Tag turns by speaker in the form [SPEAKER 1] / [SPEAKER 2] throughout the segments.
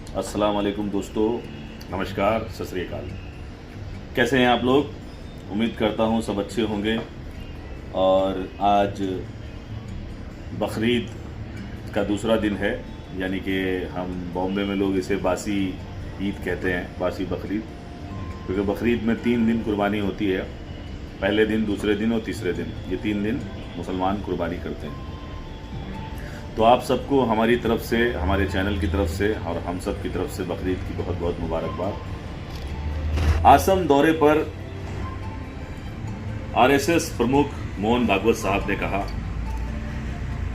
[SPEAKER 1] अस्सलाम वालेकुम दोस्तों, नमस्कार, सत श्री अकाल। कैसे हैं आप लोग? उम्मीद करता हूं सब अच्छे होंगे। और आज बकरीद का दूसरा दिन है, यानी कि हम बॉम्बे में लोग इसे बासी ईद कहते हैं, बासी बकरीद, क्योंकि बकरीद में 3 दिन कुर्बानी होती है। पहले दिन, दूसरे दिन और तीसरे दिन, ये 3 दिन मुसलमान कुर्बानी करते हैं। तो आप सबको हमारी तरफ से, हमारे चैनल की तरफ से और हम सब की तरफ से बकरीद की बहुत बहुत मुबारकबाद। आसम दौरे पर आरएसएस प्रमुख मोहन भागवत साहब ने कहा,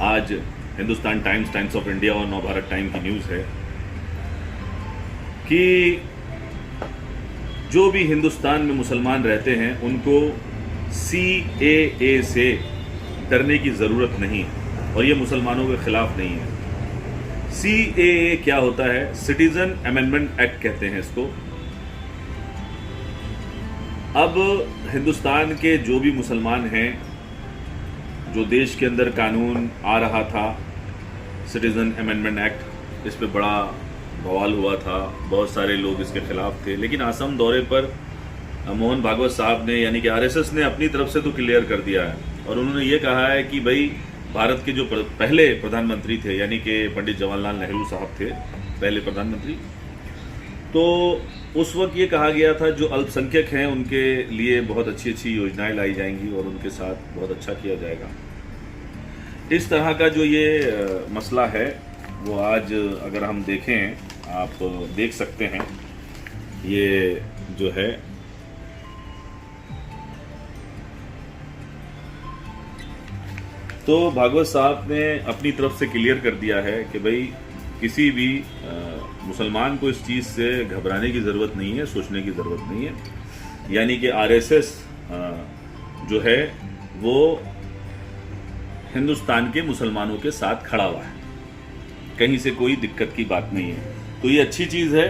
[SPEAKER 1] आज Hindustan times, times of India और नवभारत टाइम की न्यूज़ है कि जो भी हिंदुस्तान में मुसलमान रहते हैं उनको CAA से डरने की ज़रूरत नहीं है और ये मुसलमानों के खिलाफ नहीं है। CAA क्या होता है? सिटीजन अमेंडमेंट एक्ट कहते हैं इसको। अब हिंदुस्तान के जो भी मुसलमान हैं, जो देश के अंदर कानून आ रहा था सिटीजन अमेंडमेंट एक्ट, इस पे बड़ा बवाल हुआ था, बहुत सारे लोग इसके खिलाफ थे। लेकिन आसम दौरे पर मोहन भागवत साहब ने, यानी कि आरएसएस ने अपनी तरफ से तो क्लियर कर दिया है और उन्होंने ये कहा है कि भाई भारत के जो पहले प्रधानमंत्री थे, यानी कि पंडित जवाहरलाल नेहरू साहब थे पहले प्रधानमंत्री, तो उस वक्त ये कहा गया था जो अल्पसंख्यक हैं उनके लिए बहुत अच्छी अच्छी योजनाएं लाई जाएंगी और उनके साथ बहुत अच्छा किया जाएगा। इस तरह का जो ये मसला है वो आज अगर हम देखें, आप देख सकते हैं, ये जो है तो भागवत साहब ने अपनी तरफ से क्लियर कर दिया है कि भाई किसी भी मुसलमान को इस चीज़ से घबराने की ज़रूरत नहीं है, सोचने की ज़रूरत नहीं है। यानी कि आरएसएस जो है वो हिंदुस्तान के मुसलमानों के साथ खड़ा हुआ है, कहीं से कोई दिक्कत की बात नहीं है। तो ये अच्छी चीज़ है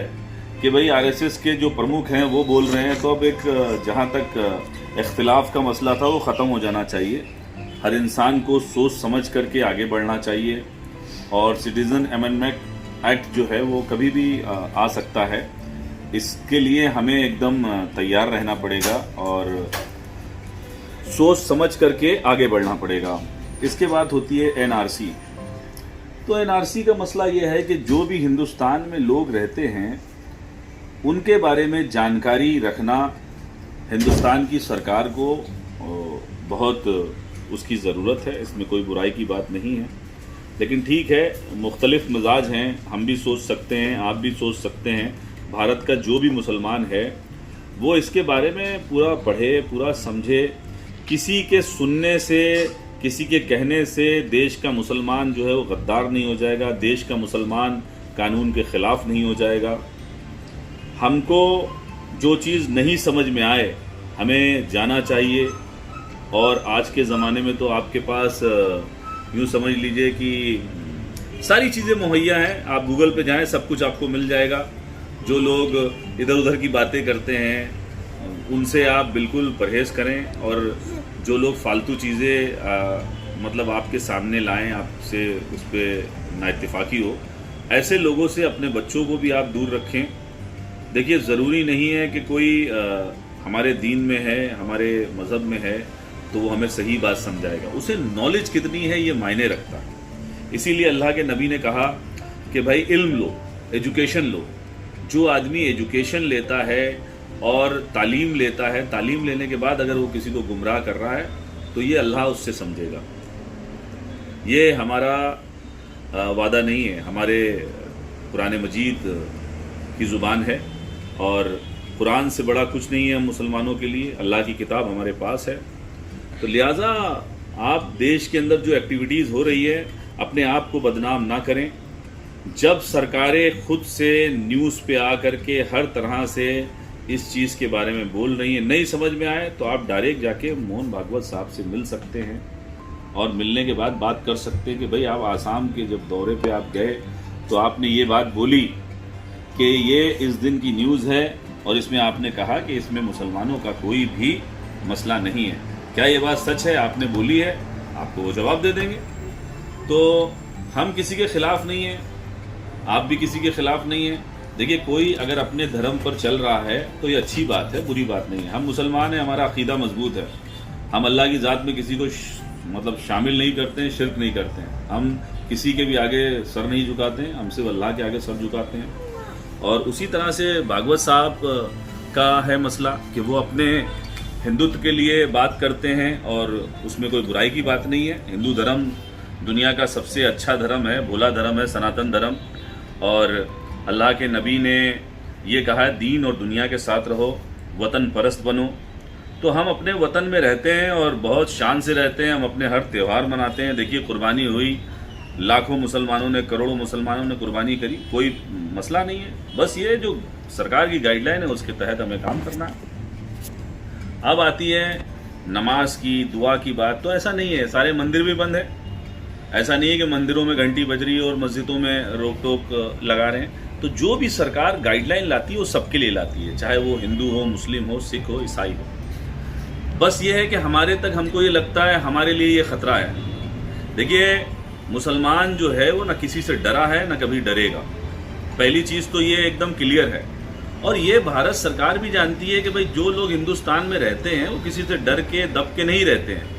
[SPEAKER 1] कि भाई आरएसएस के जो प्रमुख हैं वो बोल रहे हैं, तो अब एक जहाँ तक इख्तिलाफ का मसला था वो ख़त्म हो जाना चाहिए। हर इंसान को सोच समझ करके आगे बढ़ना चाहिए और सिटीज़न अमेंडमेंट एक्ट जो है वो कभी भी आ सकता है। इसके लिए हमें एकदम तैयार रहना पड़ेगा और सोच समझ करके आगे बढ़ना पड़ेगा। इसके बाद होती है एनआरसी। तो एनआरसी का मसला ये है कि जो भी हिंदुस्तान में लोग रहते हैं उनके बारे में जानकारी रखना हिंदुस्तान की सरकार को बहुत उसकी ज़रूरत है, इसमें कोई बुराई की बात नहीं है। लेकिन ठीक है, मुख्तलिफ मिजाज हैं, हम भी सोच सकते हैं, आप भी सोच सकते हैं। भारत का जो भी मुसलमान है वो इसके बारे में पूरा पढ़े, पूरा समझे। किसी के सुनने से, किसी के कहने से देश का मुसलमान जो है वो गद्दार नहीं हो जाएगा, देश का मुसलमान कानून के ख़िलाफ़ नहीं हो जाएगा। हमको जो चीज़ नहीं समझ में आए हमें जाना चाहिए। और आज के ज़माने में तो आपके पास यूँ समझ लीजिए कि सारी चीज़ें मुहैया हैं, आप गूगल पे जाएं, सब कुछ आपको मिल जाएगा। जो लोग इधर उधर की बातें करते हैं उनसे आप बिल्कुल परहेज़ करें और जो लोग फालतू चीज़ें मतलब आपके सामने लाएं, आपसे उस पर नाइत्तेफाकी हो, ऐसे लोगों से अपने बच्चों को भी आप दूर रखें। देखिए, ज़रूरी नहीं है कि कोई हमारे दीन में है, हमारे मज़हब में है तो वो हमें सही बात समझाएगा। उसे नॉलेज कितनी है ये मायने रखता है। इसीलिए अल्लाह के नबी ने कहा कि भाई इल्म लो, एजुकेशन लो। जो आदमी एजुकेशन लेता है और तालीम लेता है, तालीम लेने के बाद अगर वो किसी को गुमराह कर रहा है तो ये अल्लाह उससे समझेगा। ये हमारा वादा नहीं है, हमारे कुरान मजीद की ज़ुबान है और कुरान से बड़ा कुछ नहीं है मुसलमानों के लिए। अल्लाह की किताब हमारे पास है। तो लिहाजा आप देश के अंदर जो एक्टिविटीज़ हो रही है अपने आप को बदनाम ना करें। जब सरकारें खुद से न्यूज़ पे आ करके हर तरह से इस चीज़ के बारे में बोल रही हैं, नहीं समझ में आए तो आप डायरेक्ट जाके मोहन भागवत साहब से मिल सकते हैं और मिलने के बाद बात कर सकते हैं कि भाई आप आसाम के जब दौरे पे आप गए तो आपने ये बात बोली कि ये इस दिन की न्यूज़ है और इसमें आपने कहा कि इसमें मुसलमानों का कोई भी मसला नहीं है। क्या ये बात सच है? आपने बोली है, आपको वो जवाब दे देंगे। तो हम किसी के खिलाफ नहीं हैं, आप भी किसी के खिलाफ नहीं हैं। देखिए, कोई अगर अपने धर्म पर चल रहा है तो ये अच्छी बात है, बुरी बात नहीं है। हम मुसलमान हैं, हमारा अकीदा मजबूत है, हम अल्लाह की ज़ात में किसी को मतलब शामिल नहीं करते हैं, शिर्क नहीं करते हैं, हम किसी के भी आगे सर नहीं झुकाते हैं, हम सिर्फ अल्लाह के आगे सर झुकाते हैं। और उसी तरह से भागवत साहब का है मसला कि वो अपने हिंदुत्व के लिए बात करते हैं और उसमें कोई बुराई की बात नहीं है। हिंदू धर्म दुनिया का सबसे अच्छा धर्म है, भोला धर्म है, सनातन धर्म। और अल्लाह के नबी ने ये कहा है, दीन और दुनिया के साथ रहो, वतन परस्त बनो। तो हम अपने वतन में रहते हैं और बहुत शान से रहते हैं, हम अपने हर त्यौहार मनाते हैं। देखिए, कुर्बानी हुई, लाखों मुसलमानों ने, करोड़ों मुसलमानों ने कुर्बानी करी, कोई मसला नहीं है। बस ये जो सरकार की गाइडलाइन है उसके तहत हमें काम करना है। अब आती है नमाज की, दुआ की बात, तो ऐसा नहीं है, सारे मंदिर भी बंद है। ऐसा नहीं है कि मंदिरों में घंटी बज रही है और मस्जिदों में रोक टोक लगा रहे हैं। तो जो भी सरकार गाइडलाइन लाती है वो सबके लिए लाती है, चाहे वो हिंदू हो, मुस्लिम हो, सिख हो, ईसाई हो। बस ये है कि हमारे तक हमको ये लगता है हमारे लिए ये खतरा है। देखिए, मुसलमान जो है वो ना किसी से डरा है ना कभी डरेगा। पहली चीज़ तो ये एकदम क्लियर है। और ये भारत सरकार भी जानती है कि भाई जो लोग हिंदुस्तान में रहते हैं वो किसी से डर के दब के नहीं रहते हैं।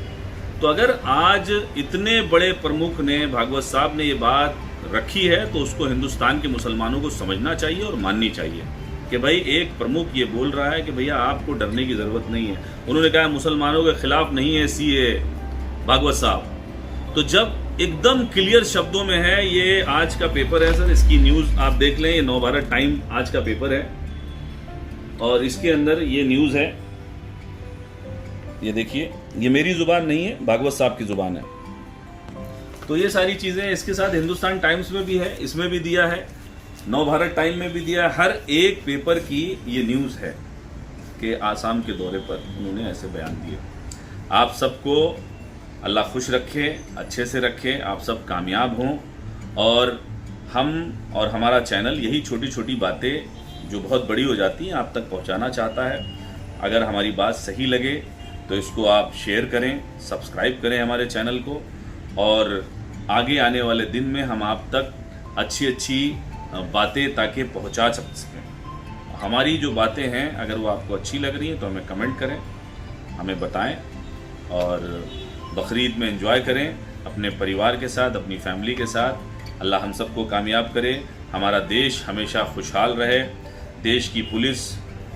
[SPEAKER 1] तो अगर आज इतने बड़े प्रमुख ने, भागवत साहब ने ये बात रखी है तो उसको हिंदुस्तान के मुसलमानों को समझना चाहिए और माननी चाहिए कि भाई एक प्रमुख ये बोल रहा है कि भैया आपको डरने की ज़रूरत नहीं है। उन्होंने कहा मुसलमानों के खिलाफ नहीं है सीए, भागवत साहब। तो जब एकदम क्लियर शब्दों में है, ये आज का पेपर है सर, इसकी न्यूज़ आप देख लें, ये नवभारत टाइम आज का पेपर है और इसके अंदर ये न्यूज़ है। ये देखिए, ये मेरी ज़ुबान नहीं है, भागवत साहब की ज़ुबान है। तो ये सारी चीज़ें इसके साथ हिंदुस्तान टाइम्स में भी है, इसमें भी दिया है, नवभारत टाइम में भी दिया है। हर एक पेपर की ये न्यूज़ है कि आसाम के दौरे पर उन्होंने ऐसे बयान दिए। आप सबको अल्लाह खुश रखे, अच्छे से रखे, आप सब कामयाब हों। और हम और हमारा चैनल यही छोटी छोटी बातें जो बहुत बड़ी हो जाती हैं आप तक पहुंचाना चाहता है। अगर हमारी बात सही लगे तो इसको आप शेयर करें, सब्सक्राइब करें हमारे चैनल को, और आगे आने वाले दिन में हम आप तक अच्छी अच्छी बातें ताकि पहुंचा सकें। हमारी जो बातें हैं अगर वो आपको अच्छी लग रही हैं तो हमें कमेंट करें, हमें बताएं, और बकरीद में एंजॉय करें अपने परिवार के साथ, अपनी फैमिली के साथ। अल्लाह हम सबको कामयाब करे, हमारा देश हमेशा खुशहाल रहे। देश की पुलिस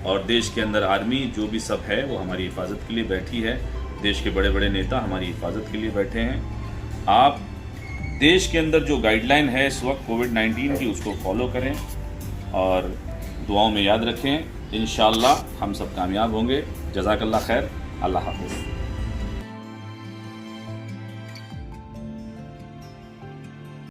[SPEAKER 1] और देश के अंदर आर्मी जो भी सब है वो हमारी हिफाजत के लिए बैठी है। देश के बड़े बड़े नेता हमारी हिफाजत के लिए बैठे हैं। आप देश के अंदर जो गाइडलाइन है इस वक्त कोविड-19 की, उसको फॉलो करें और दुआओं में याद रखें। इंशाअल्लाह हम सब कामयाब होंगे। जज़ाकल्लाह खैर। अल्लाह हाफ़िज़।